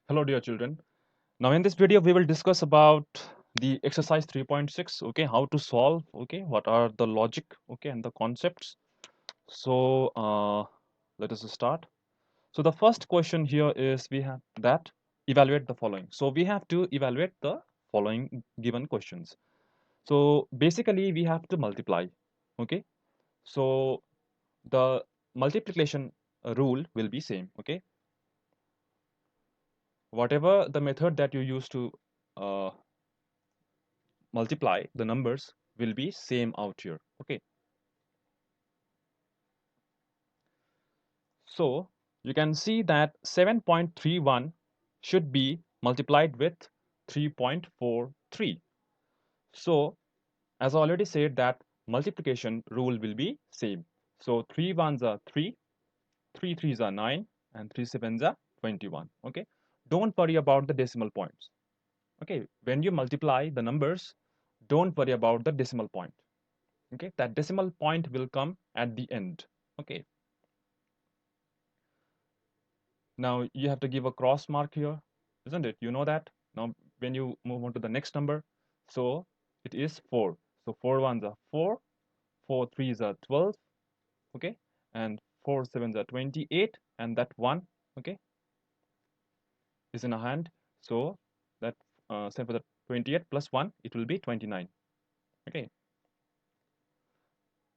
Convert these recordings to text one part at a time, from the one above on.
Hello dear children. Now in this video we will discuss about the exercise 3.6, okay, how to solve, okay, what are the logic, okay, and the concepts. So let us start. So the first question here is we have that evaluate the following. So we have to evaluate the following given questions. So basically we have to multiply, okay. So the multiplication rule will be same, okay. Whatever the method that you use to uh, multiply the numbers will be same out here, okay. So you can see that 7.31 should be multiplied with 3.43. So as I already said that multiplication rule will be same. So 3 ones are 3, 3 threes are 9, and 3 sevens are 21, okay. Don't worry about the decimal points, okay. When you multiply the numbers, don't worry about the decimal point, okay. That decimal point will come at the end, okay. Now you have to give a cross mark here, isn't it? You know that. Now when you move on to the next number, so it is 4. So 4 ones are 4, 4 threes are 12, okay, and 4 sevens are 28, and that 1, okay, is in a hand. So that same for the 28 plus 1, it will be 29, okay.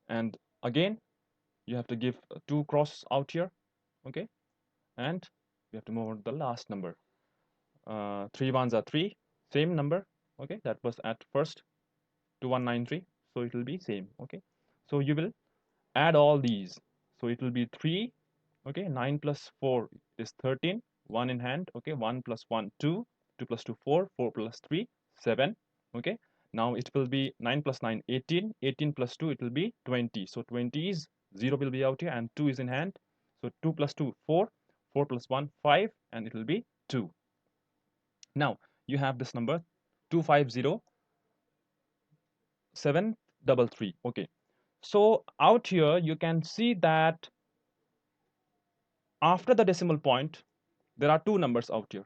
And again, you have to give two crosses out here, okay, and we have to move on to the last number. 3 ones are 3, same number, okay, that was at first 2193, so it will be same, okay. So you will add all these, so it will be 3, okay, 9 plus 4 is 13, 1 in hand, okay, 1 plus 1 2, 2 plus 2 4, 4 plus 3 7, okay. Now it will be 9 plus 9 18, 18 plus 2 it will be 20, so 20 is 0 will be out here and 2 is in hand, so 2 plus 2 4, 4 plus 1 5, and it will be 2. Now you have this number 250733. Okay. So out here you can see that after the decimal point there are two numbers out here,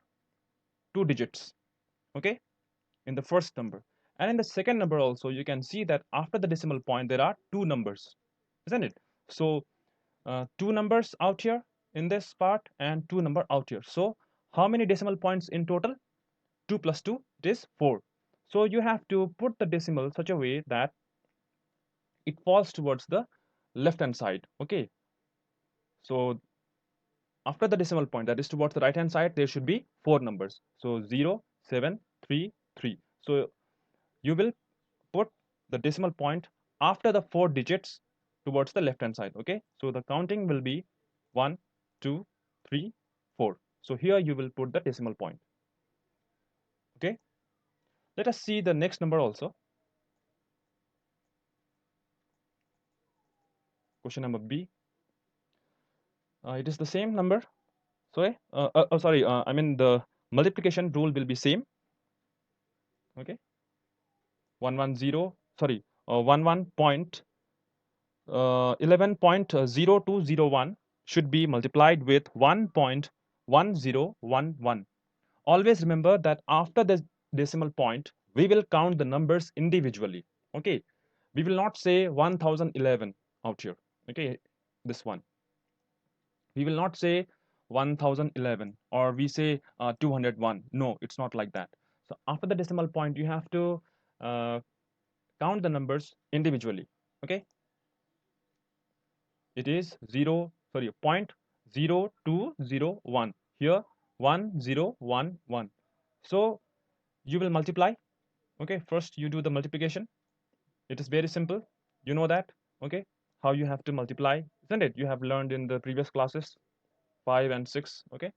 two digits. Okay, in the first number, and in the second number also you can see that after the decimal point there are two numbers, isn't it? So two numbers out here in this part and two number out here. So how many decimal points in total? 2 plus 2, it is 4. So you have to put the decimal such a way that it falls towards the left hand side, okay. So after the decimal point, that is towards the right hand side, there should be four numbers, so 0 7 3 3. So you will put the decimal point after the four digits towards the left hand side, okay. So the counting will be 1 2 3 4. So here you will put the decimal point, okay. Let us see the next number also. Question number B. It is the same number. Sorry, sorry, I mean the multiplication rule will be same, okay. 110, sorry, 11.0201 should be multiplied with 1.1011. Always remember that after the decimal point we will count the numbers individually, okay. We will not say 1011 out here, okay. This one we will not say 1011 or we say 201. No, it's not like that. So after the decimal point you have to uh, count the numbers individually, okay. It is 0, sorry, 0.0201 here, 1011. So you will multiply, okay. First you do the multiplication. It is very simple, you know that, okay, how you have to multiply, isn't it? You have learned in the previous classes 5 and 6, okay.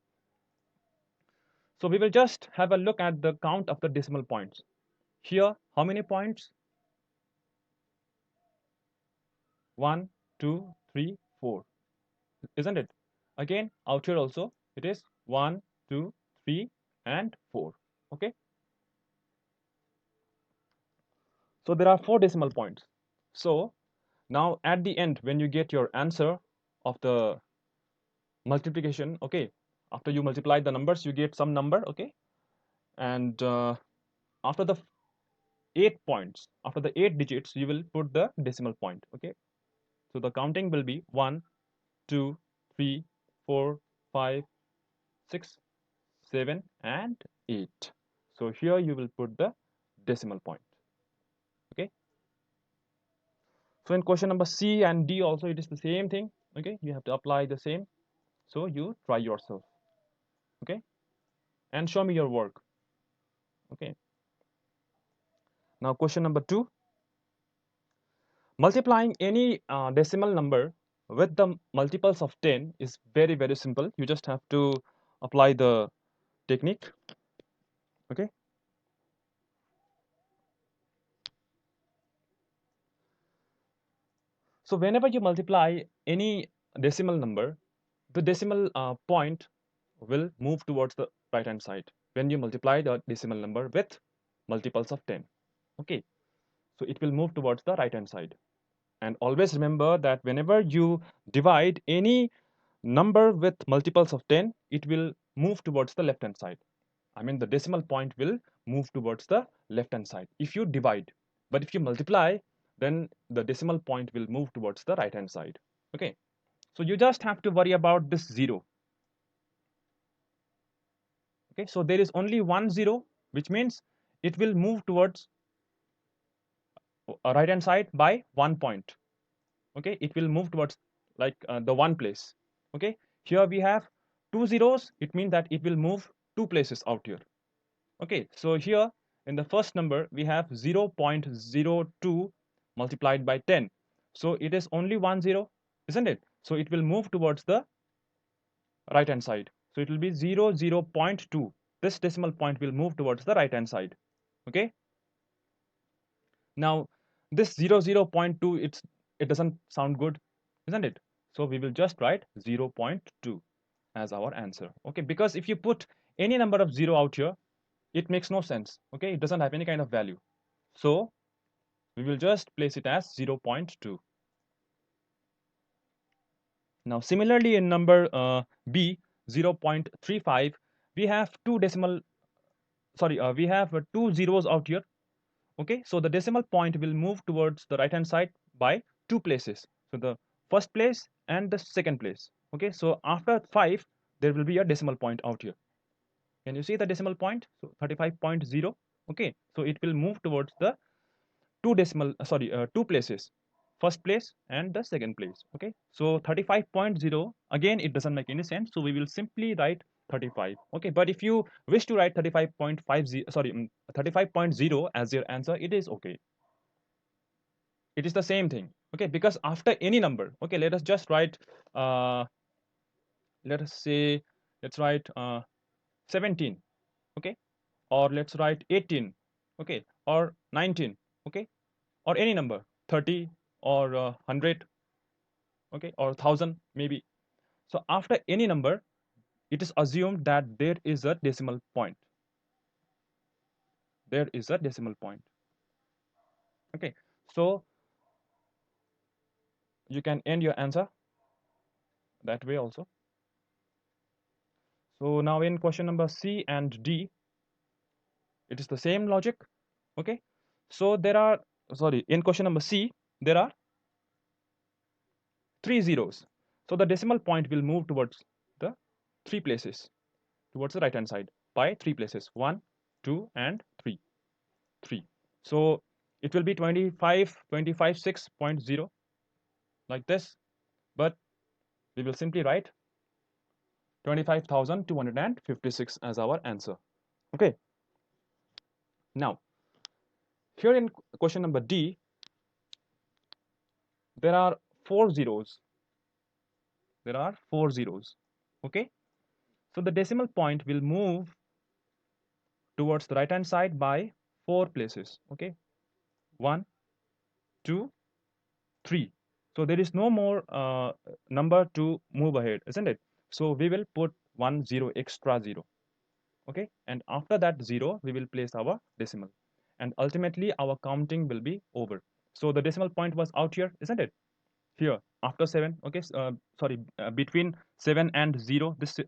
So we will just have a look at the count of the decimal points. Here, how many points? 1, 2, 3, 4, isn't it? Again, out here also, it is 1, 2, 3, and 4. Okay. So there are 4 decimal points. So now at the end, when you get your answer of the multiplication, okay, After you multiply the numbers, you get some number, okay? And after the 8 points, after the 8 digits, you will put the decimal point, okay? So the counting will be 1, 2, 3, 4, 5, 6, 7, and 8. So here you will put the decimal point, okay? So in question number C and D also, it is the same thing, okay? You have to apply the same. So you try yourself, okay? And show me your work, okay? Now question number 2. Multiplying any decimal number with the multiples of 10 is very, very simple. You just have to apply the technique, okay? So whenever you multiply any decimal number, the decimal point will move towards the right hand side when you multiply the decimal number with multiples of 10, okay? So it will move towards the right hand side. And always remember that whenever you divide any number with multiples of 10, it will move towards the left hand side. I mean, the decimal point will move towards the left hand side if you divide. But if you multiply, then the decimal point will move towards the right hand side, okay? So you just have to worry about this 0, okay? So there is only one 0, which means it will move towards right hand side by 1 point, okay? It will move towards like the one place, okay? Here we have two zeros. It means that it will move two places out here, okay? So here in the first number we have 0.02 multiplied by 10. So it is only one 0, isn't it? So it will move towards the right hand side. So it will be 0.2. This decimal point will move towards the right hand side, okay? Now this 0.2, it doesn't sound good, isn't it? So we will just write 0.2 as our answer, okay? Because if you put any number of 0 out here, it makes no sense, okay? It doesn't have any kind of value. So we will just place it as 0.2. Now similarly in number B, 0.35, we have we have two zeros out here, okay? So the decimal point will move towards the right hand side by two places. So the first place and the second place, okay? So after 5, there will be a decimal point out here. Can you see the decimal point? So 35.0, okay? So it will move towards the two places, first place and the second place, okay? So 35.0, again it doesn't make any sense, so we will simply write 35, okay? But if you wish to write 35.0 as your answer, it is okay. It is the same thing, okay? Because after any number, okay, let us just write let us say, let's write 17, okay? Or let's write 18, okay? Or 19, okay? Or any number, 30 or 100, okay? Or 1000 maybe. So after any number, it is assumed that there is a decimal point. There is a decimal point, okay? So you can end your answer that way also. So now in question number C and D, it is the same logic, okay? So there are, in question number C, there are three zeros. So the decimal point will move towards the three places, towards the right hand side by three places, 1, 2, and 3. So it will be 256.0 like this, but we will simply write 25,256 as our answer, okay? Now here in question number D, there are four zeros. There are four zeros, okay? So the decimal point will move towards the right hand side by four places, okay? 1, 2, 3. So there is no more number to move ahead, isn't it? So we will put 1 0 extra 0, okay? And after that 0, we will place our decimal, and ultimately our counting will be over. So the decimal point was out here, isn't it? Here after 7, okay? Between 7 and 0, this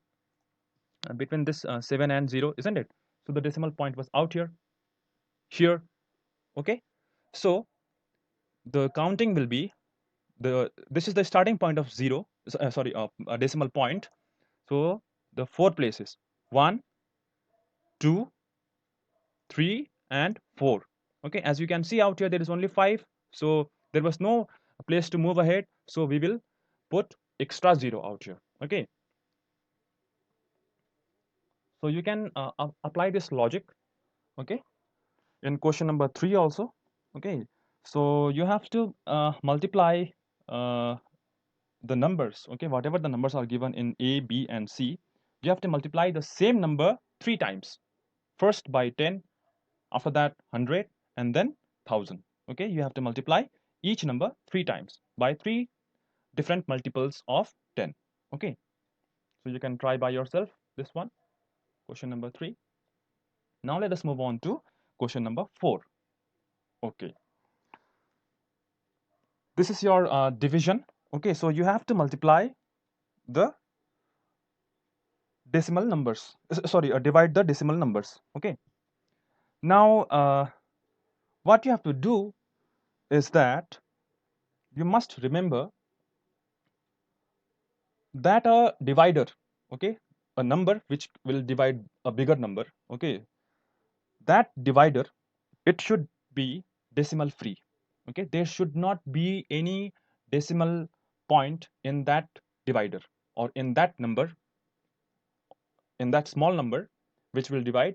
between this 7 and 0, isn't it? So the decimal point was out here. Okay, so the counting will be this is the starting point of 0, sorry, of a decimal point. So the 4 places, 1, 2, 3 and 4. Okay, as you can see out here, there is only 5, so there was no place to move ahead, so we will put extra 0 out here. Okay, so you can apply this logic, okay, in question number 3 also. Okay, so you have to multiply uh, the numbers, okay, whatever the numbers are given in A, B and C, you have to multiply the same number 3 times. First by 10, after that 100, and then 1000. Okay, you have to multiply each number 3 times by 3 different multiples of 10. Okay, so you can try by yourself this one, question number 3. Now let us move on to question number 4. Okay, this is your division. Okay, so you have to multiply the decimal numbers, sorry, divide the decimal numbers. Okay, now what you have to do is that you must remember that a divider, okay, a number which will divide a bigger number, okay, that divider, it should be decimal free. Okay, there should not be any decimal point in that divider, or in that number, in that small number which will divide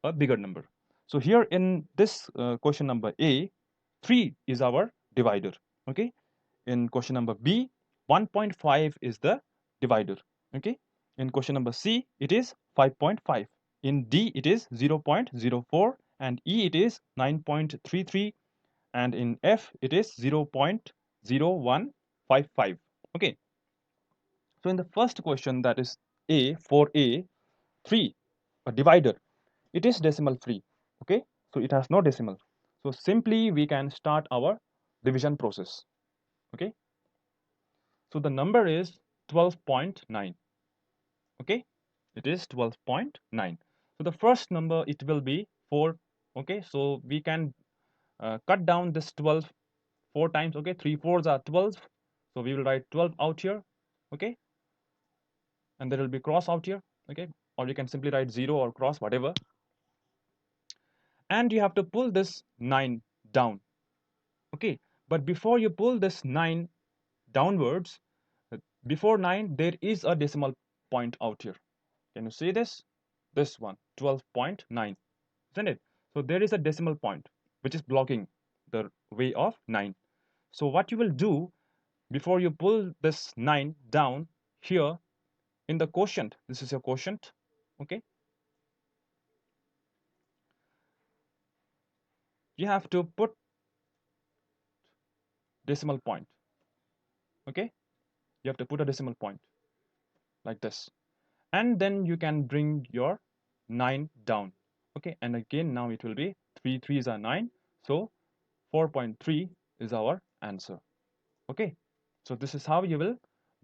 a bigger number. So here in this question number A, 3 is our divider. Okay, in question number B, 1.5 is the divider. Okay, in question number C, it is 5.5. In D, it is 0.04, and E, it is 9.33, and in F, it is 0.0155. Okay, so in the first question, that is A, for A, 3, a divider, it is decimal free. Okay, so it has no decimal. So simply we can start our division process. Okay, so the number is 12.9. Okay, it is 12.9. So the first number, it will be 4. Okay, so we can cut down this 12 4 times. Okay, 3 4s are 12, so we will write 12 out here. Okay, and there will be cross out here. Okay, or you can simply write 0 or cross, whatever. And you have to pull this 9 down. Okay, but before you pull this 9 downwards, before 9 there is a decimal point out here. Can you see this? This one, 12.9, isn't it? So there is a decimal point which is blocking the way of 9. So what you will do, before you pull this 9 down here in the quotient, this is your quotient. Okay, you have to put decimal point. Okay, you have to put a decimal point like this, and then you can bring your 9 down. Okay, and again now it will be 3 3s are 9, so 4.3 is our answer. Okay, so this is how you will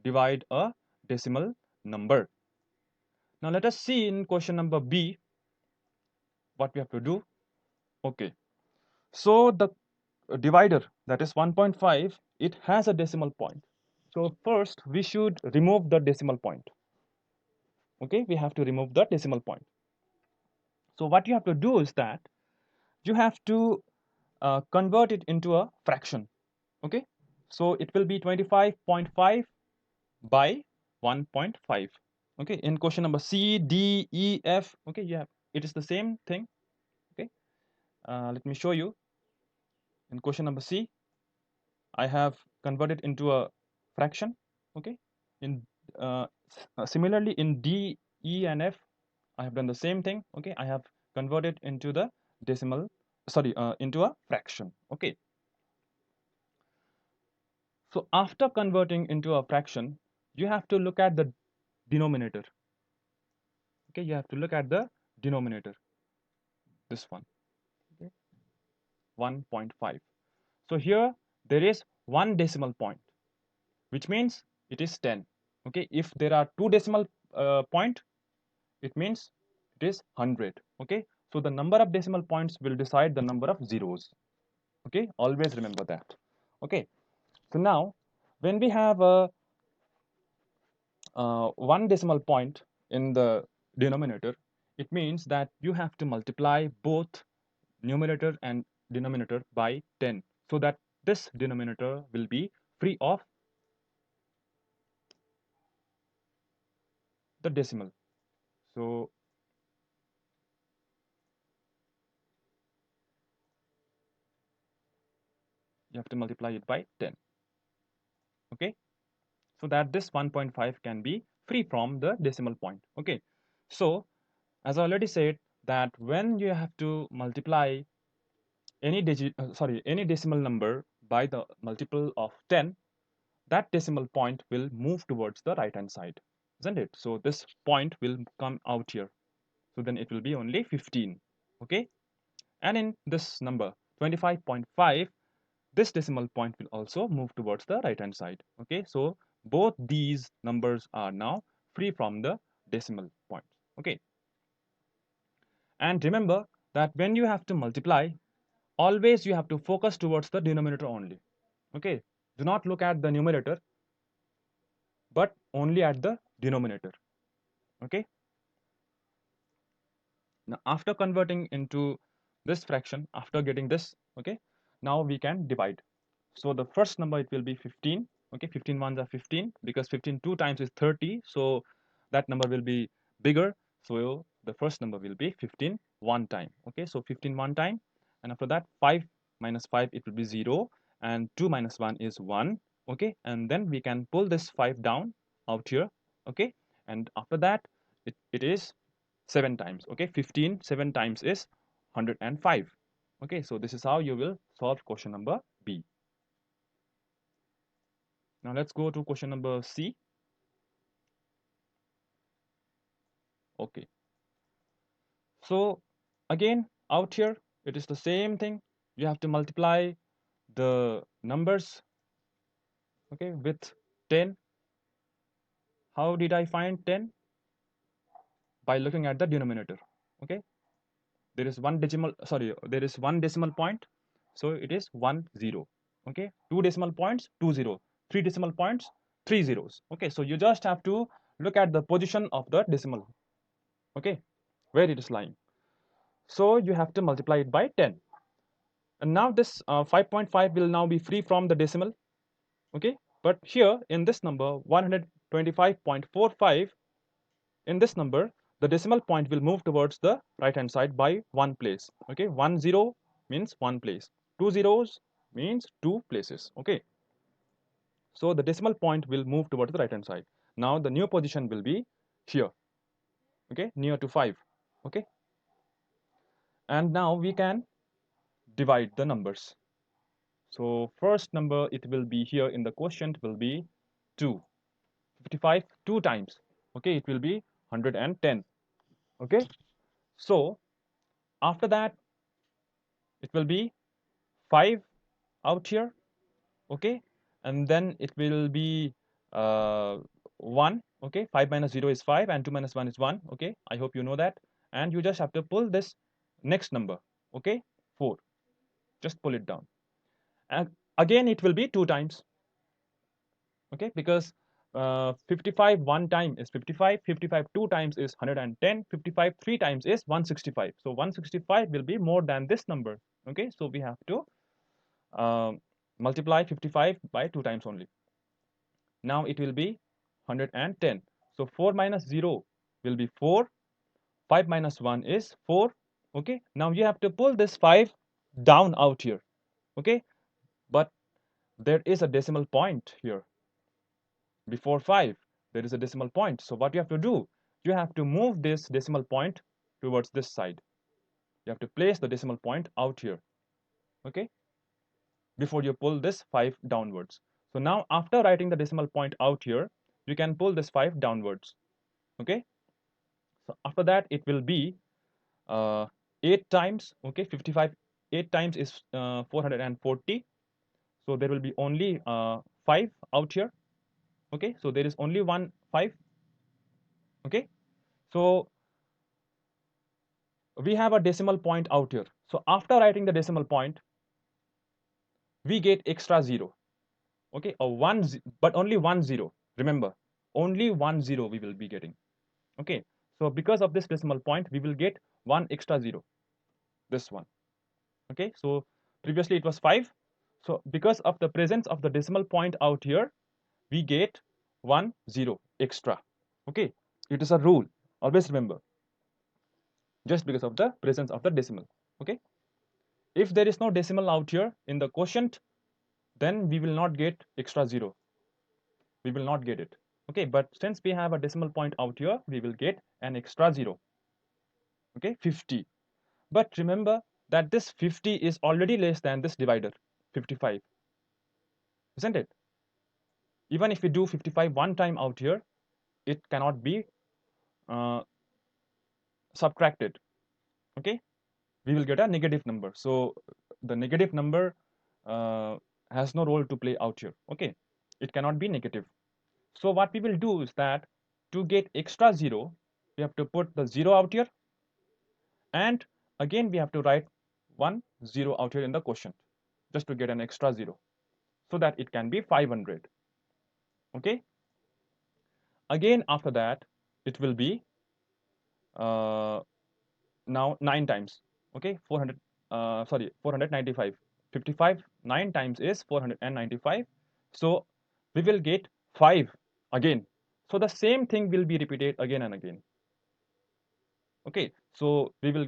divide a decimal number. Now let us see in question number B what we have to do. Okay, so the divider, that is 1.5, it has a decimal point. So first we should remove the decimal point. Okay, we have to remove the decimal point. So what you have to do is that you have to convert it into a fraction. Okay, so it will be 25.5 by 1.5. Okay, in question number C, D, E, F, okay, yeah, it is the same thing. Okay, let me show you. In question number C, I have converted into a fraction. Okay, in similarly in D, E, and F, I have done the same thing. Okay, I have converted into the decimal, sorry, into a fraction. Okay, so after converting into a fraction, you have to look at the denominator. Okay, you have to look at the denominator, this one. Okay, 1.5. So here there is one decimal point, which means it is 10. Okay, if there are two decimal point, it means it is 100. Okay, so the number of decimal points will decide the number of zeros. Okay, always remember that. Okay, so now when we have a one decimal point in the denominator, it means that you have to multiply both numerator and denominator by 10, so that this denominator will be free of the decimal. So you have to multiply it by 10. Okay, so that this 1.5 can be free from the decimal point. Okay, so as I already said, that when you have to multiply any any decimal number by the multiple of 10, that decimal point will move towards the right hand side, isn't it? So this point will come out here, so then it will be only 15. Okay, and in this number 25.5, this decimal point will also move towards the right hand side. Okay, so both these numbers are now free from the decimal point. Okay, and remember that when you have to multiply, always you have to focus towards the denominator only. Okay, do not look at the numerator, but only at the denominator. Okay, now after converting into this fraction, after getting this, okay, now we can divide. So the first number, it will be 15. Okay, 15 ones are 15, because 15 two times is 30, so that number will be bigger. So the first number will be 15 one time. Okay, so 15 one time, and after that 5 minus 5, it will be 0, and 2 minus 1 is 1. Okay, and then we can pull this 5 down out here. Okay, and after that it is 7 times. Okay, 15 7 times is 105. Okay, so this is how you will solve question number B. Now let's go to question number C. Okay, so again out here it is the same thing. You have to multiply the numbers, okay, with 10. How did I find 10? By looking at the denominator. Okay, there is one decimal point, so it is 1 0. Okay, two decimal points, 2 0, three decimal points, 3 zeros. Okay, so you just have to look at the position of the decimal. Okay, where it is lying. So you have to multiply it by 10. And now this 5.5 will now be free from the decimal. Okay, but here in this number 125.45, in this number the decimal point will move towards the right hand side by one place. Okay, 1 0 means one place, two zeros means two places. Okay, so the decimal point will move towards the right hand side. Now the new position will be here. Okay, near to 5. Okay, and now we can divide the numbers. So first number, it will be here in the quotient, will be 2. 55 two times. Okay, it will be 110. Okay, so after that it will be 5 out here. Okay, and then it will be 1. Okay, 5 minus 0 is 5, and 2 minus 1 is 1. Okay, I hope you know that. And you just have to pull this next number. Okay, 4. Just pull it down, and again it will be 2 times. Okay, because 55 one time is 55, 55 two times is 110, 55 three times is 165. So 165 will be more than this number. Okay, so we have to multiply 55 by 2 times only. Now it will be 110. So 4 minus 0 will be 4. 5 minus 1 is 4. Okay, now you have to pull this 5 down out here. Okay, but there is a decimal point here. Before 5, there is a decimal point. So what you have to do, you have to move this decimal point towards this side. You have to place the decimal point out here. Okay, before you pull this 5 downwards. So now after writing the decimal point out here, you can pull this 5 downwards. Okay, so after that it will be 8 times. Okay, 55 8 times is 440. So there will be only 5 out here. Okay, so there is only one 5. Okay, so we have a decimal point out here. So after writing the decimal point, we get extra 0. Okay, a 1, but only 1 0. Remember, only 1 0 we will be getting. Okay, so because of this decimal point, we will get 1 extra 0, this one. Okay, so previously it was 5. So because of the presence of the decimal point out here, we get 1 0 extra. Okay, it is a rule, always remember, just because of the presence of the decimal. Okay, if there is no decimal out here in the quotient, then we will not get extra 0. We will not get it. Okay, but since we have a decimal point out here, we will get an extra 0. Okay, 50. But remember that this 50 is already less than this divider, 55, isn't it? Even if we do 55 one time out here, it cannot be uh, subtracted. Okay, we will get a negative number. So the negative number has no role to play out here. Okay, it cannot be negative. So what we will do is that to get extra 0, we have to put the 0 out here, and again we have to write 1 0 out here in the quotient, just to get an extra 0, so that it can be 500. Okay, again after that it will be now 9 times. Okay, 400, sorry, 495. 55 9 times is 495. So we will get 5 again. So the same thing will be repeated again and again. Okay, so we will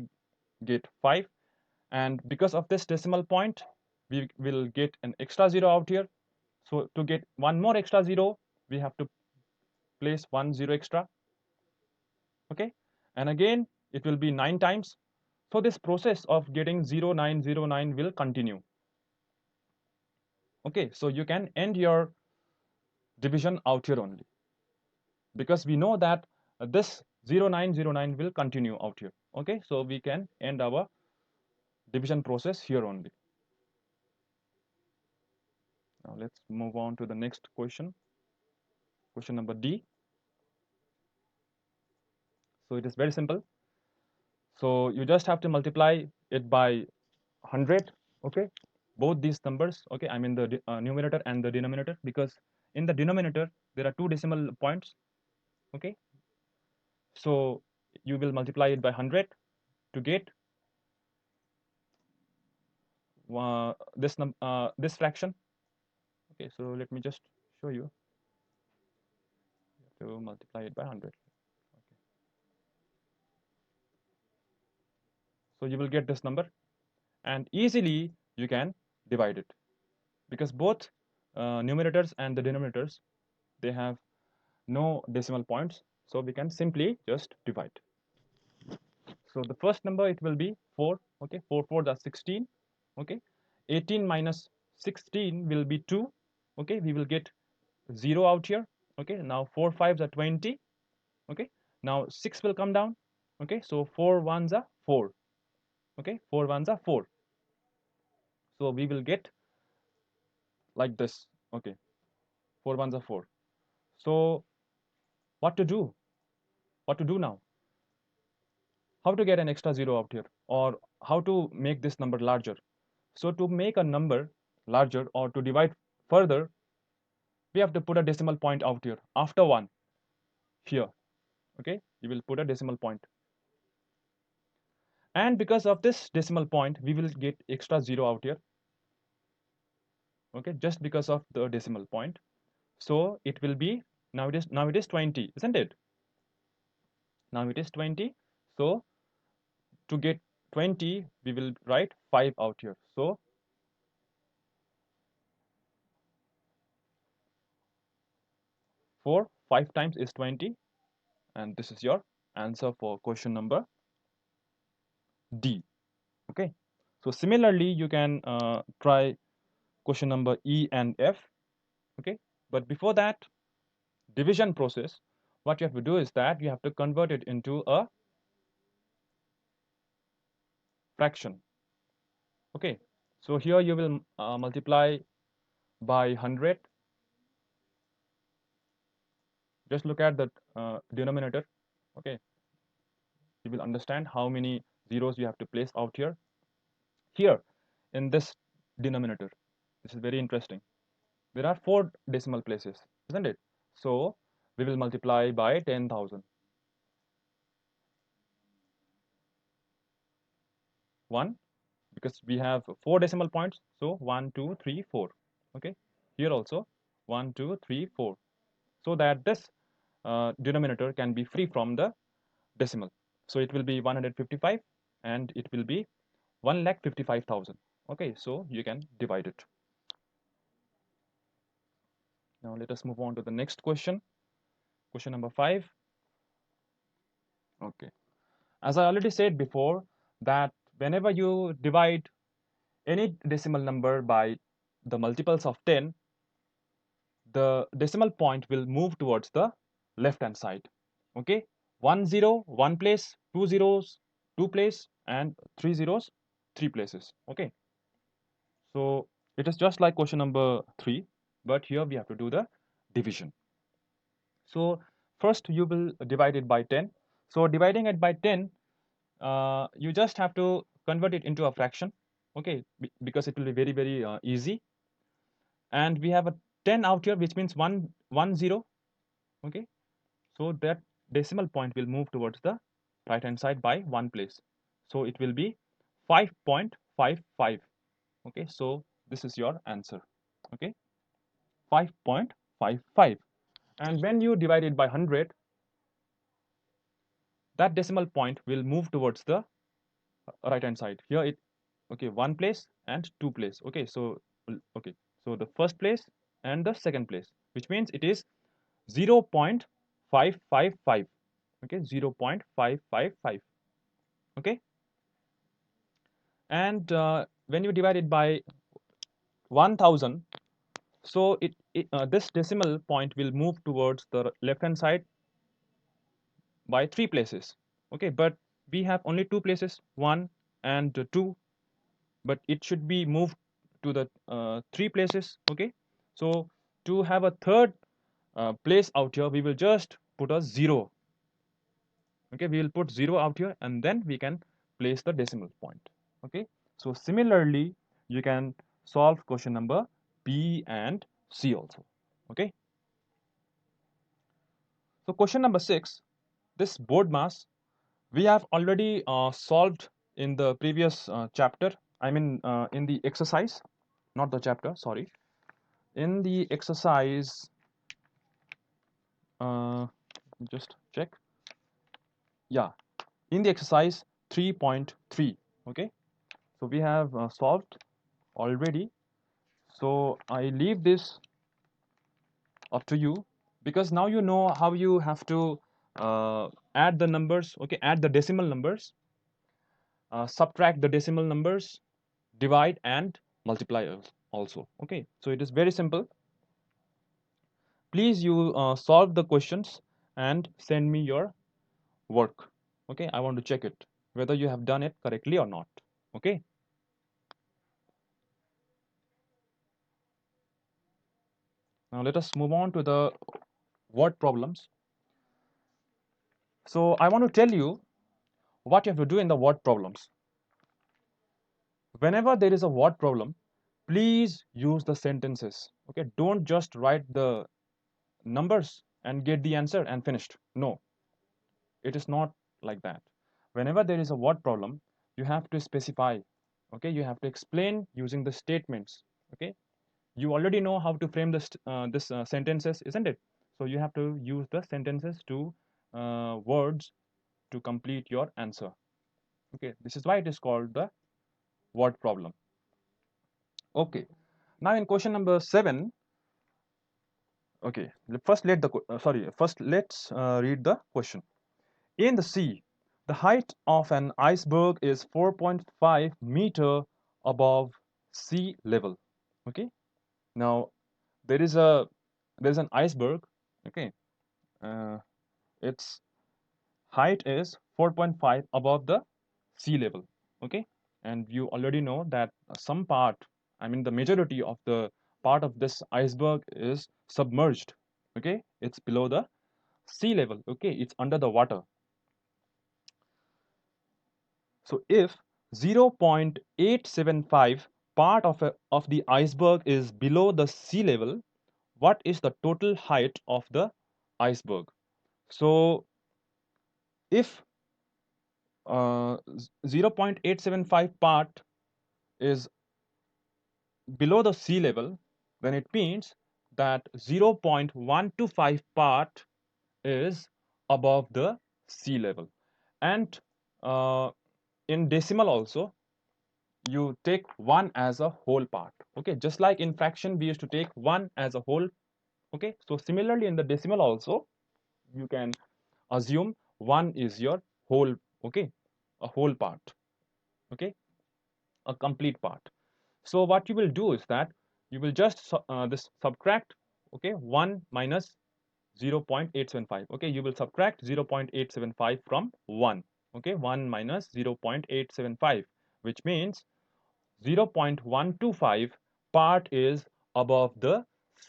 get 5, and because of this decimal point, we will get an extra 0 out here. So to get one more extra 0, we have to place 1 0 extra. Okay, and again it will be 9 times. So this process of getting 0909 will continue. Okay, so you can end your division out here only, because we know that this 0909 will continue out here. Okay, so we can end our division process here only. Now let's move on to the next question, question number D. So it is very simple. So you just have to multiply it by 100. Okay, both these numbers. Okay, I mean the numerator and the denominator, because in the denominator there are two decimal points. Okay, so you will multiply it by 100 to get this fraction. Okay, so let me just show you. You have to multiply it by 100. Okay, so you will get this number, and easily you can divide it, because both numerators and the denominators, they have no decimal points, so we can simply just divide. So the first number, it will be 4. Okay, 4 4 are 16. Okay, 18 minus 16 will be 2. Okay, we will get 0 out here. Okay, now 4 5s are 20. Okay, now 6 will come down. Okay, so 4 1s are 4. Okay, 4 1s are 4. So we will get like this. Okay, 4 1s are 4. So what to do? What to do now? How to get an extra 0 out here, or how to make this number larger? So to make a number larger, or to divide further, we have to put a decimal point out here after 1 here. Okay, you will put a decimal point, and because of this decimal point, we will get extra 0 out here. Okay, just because of the decimal point. So it will be, now it is 20, isn't it? Now it is 20. So to get 20, we will write 5 out here. So 4 5 times is 20, and this is your answer for question number D. Okay, so similarly you can try question number E and F. Okay, but before that division process, what you have to do is that you have to convert it into a fraction. Okay, so here you will multiply by 100. Just look at the denominator. Okay, you will understand how many zeros you have to place out here in this denominator. This is very interesting. There are 4 decimal places, isn't it? So we will multiply by 10,000. 1, because we have 4 decimal points, so 1 2 3 4. Okay, here also 1 2 3 4, so that this denominator can be free from the decimal. So it will be 155 and it will be 1,55,000. Okay, so you can divide it. Now let us move on to the next question. Question number 5. Okay, as I already said before, that whenever you divide any decimal number by the multiples of 10, the decimal point will move towards the left hand side. Okay, 1 0 1 place, 2 zeros 2 place, and 3 zeros 3 places. Okay, so it is just like question number 3, but here we have to do the division. So first you will divide it by 10. So dividing it by 10, you just have to convert it into a fraction. Okay, because it will be very easy. And we have a 10 out here, which means 1 0. Okay, so that decimal point will move towards the right hand side by 1 place. So it will be 5.55. Okay, so this is your answer. Okay, 5.55. And when you divide it by 100, that decimal point will move towards the right hand side. Here it, okay, 1 place and 2 place. Okay, so okay, so the first place and the second place, which means it is 0.555. Okay, 0.555. Okay, and when you divide it by 1000, so this decimal point will move towards the left hand side by 3 places. Okay, but we have only 2 places, 1 and 2, but it should be moved to the 3 places. Okay, so to have a third place out here, we will just put a 0. Okay, we will put 0 out here, and then we can place the decimal point. Okay, so similarly you can solve question number B and C also. Okay, so question number 6, this board mass, we have already solved in the previous chapter. I mean in the exercise, not the chapter, sorry. In the exercise, just check. Yeah, in the exercise 3.3. Okay, so we have solved already. So I leave this up to you, because now you know how you have to add the numbers. Okay, add the decimal numbers, subtract the decimal numbers, divide and multiply also. Okay, so it is very simple. Please you solve the questions and send me your work. Okay, I want to check it whether you have done it correctly or not. Okay, now let us move on to the word problems. So I want to tell you what you have to do in the word problems. Whenever there is a word problem, please use the sentences. Okay, don't just write the numbers and get the answer and finished. No, it is not like that. Whenever there is a word problem, you have to specify. Okay, you have to explain using the statements. Okay, you already know how to frame this sentences, isn't it? So you have to use the sentences to words to complete your answer. Okay, this is why it is called the word problem. Okay, now in question number 7. Okay, first let's read the question. In the sea, the height of an iceberg is 4.5 meter above sea level. Okay, now there's an iceberg. Okay, uh, its height is 4.5 above the sea level. Okay, and you already know that some part, I mean the majority of the part of this iceberg is submerged. Okay, it's below the sea level. Okay, it's under the water. So if 0.875 part of the iceberg is below the sea level, what is the total height of the iceberg? So if 0.875 part is below the sea level, then it means that 0.125 part is above the sea level. And in decimal also, you take 1 as a whole part. Okay, just like in fraction we used to take 1 as a whole. Okay, so similarly in the decimal also, you can assume 1 is your whole. Okay, a whole part. Okay, a complete part. So what you will do is that you will just this subtract, okay, 1 minus 0.875. Okay, you will subtract 0.875 from 1. Okay, 1 minus 0.875, which means 0.125 part is above the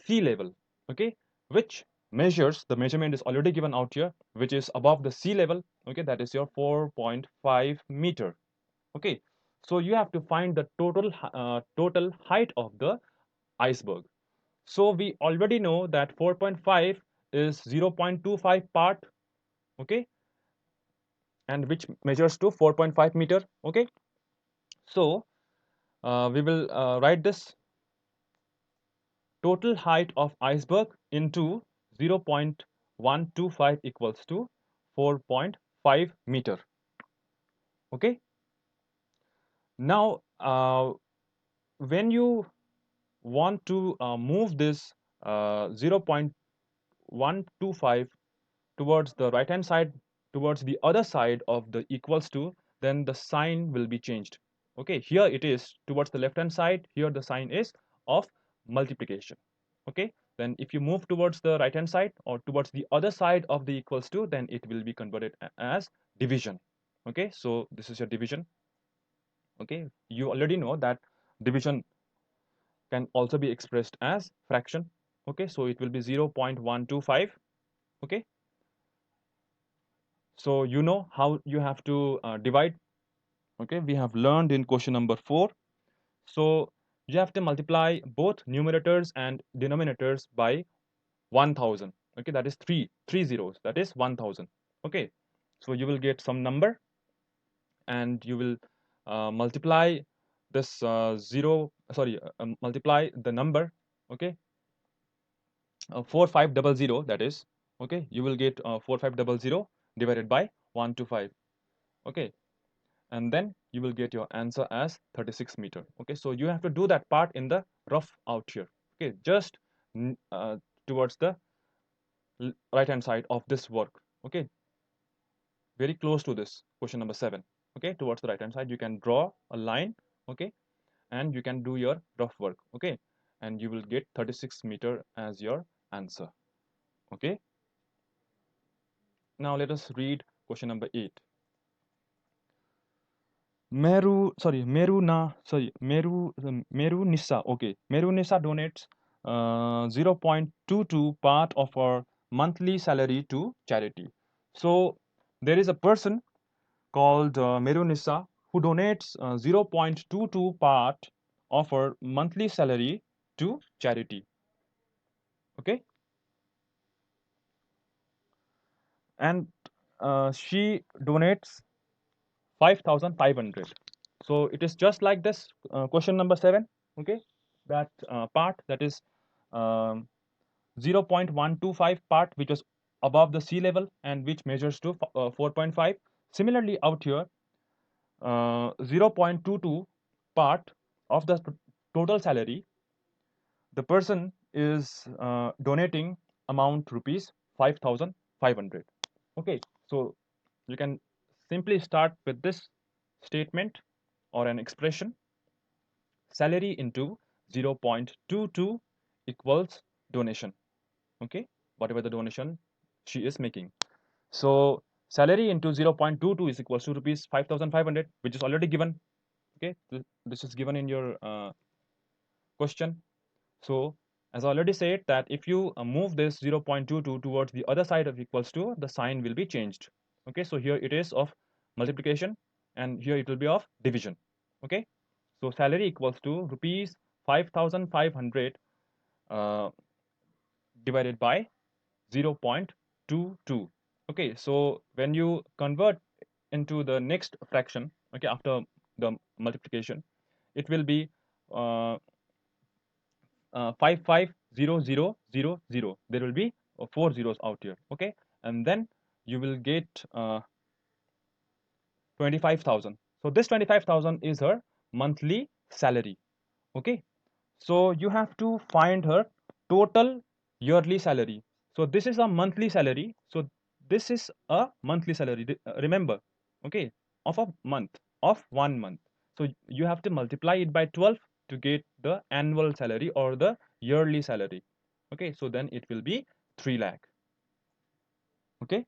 sea level. Okay, which measures, the measurement is already given out here, which is above the sea level. Okay, that is your 4.5 meter. Okay, so you have to find the total height of the iceberg. So we already know that 4.5 is 0.25 part. Okay, and which measures to 4.5 meter. Okay, so we will write this total height of iceberg into 0.125 equals to 4.5 meter. Okay, now when you want to move this 0.125 towards the right hand side, towards the other side of the equals to, then the sign will be changed. Okay, here it is towards the left hand side, here the sign is of multiplication. Okay, then if you move towards the right hand side or towards the other side of the equals to, then it will be converted as division. Okay, so this is your division. Okay, you already know that division can also be expressed as fraction. Okay, so it will be 0.125. Okay, so you know how you have to divide. Okay, we have learned in question number 4. So you have to multiply both numerators and denominators by 1000. Okay, that is three zeros, that is 1000. Okay, so you will get some number and you will multiply this multiply the number. Okay, 4500, that is. Okay, you will get 4500 divided by 125. Okay, and then you will get your answer as 36 meter. Okay, so you have to do that part in the rough out here. Okay, just towards the right hand side of this work. Okay, very close to this question number 7. Okay, towards the right hand side you can draw a line. Okay, and you can do your rough work. Okay, and you will get 36 meter as your answer. Okay, now let us read question number 8. Meru Nissa. Okay, Meru Nissa donates 0.22 part of our monthly salary to charity. So there is a person called Meru Nissa who donates 0.22 part of her monthly salary to charity. Okay, and she donates 5,500. So it is just like this question number 7. Okay, that part, that is um, 0.125 part, which is above the sea level and which measures to 4.5. Similarly out here, 0.22 part of the total salary, the person is donating amount rupees 5,500. Okay, so you can simply start with this statement or an expression: salary into 0.22 equals donation. Okay, whatever the donation she is making. So salary into 0.22 is equals to rupees 5,500, which is already given. Okay, this is given in your question. So as I already said, that if you move this 0.22 towards the other side of equals to, the sign will be changed. Okay, so here it is of multiplication. and here it will be of division. Okay, so salary equals to rupees 5,500 divided by 0.22. Okay, so when you convert into the next fraction, okay, after the multiplication, it will be uh, 550000. There will be four zeros out here. Okay, and then you will get 25,000. So this 25,000 is her monthly salary. Okay, so you have to find her total yearly salary. So this is a monthly salary. So this is a monthly salary. Remember, okay, of a month, of 1 month. So you have to multiply it by 12 to get the annual salary or the yearly salary. Okay, so then it will be 3 lakh. Okay,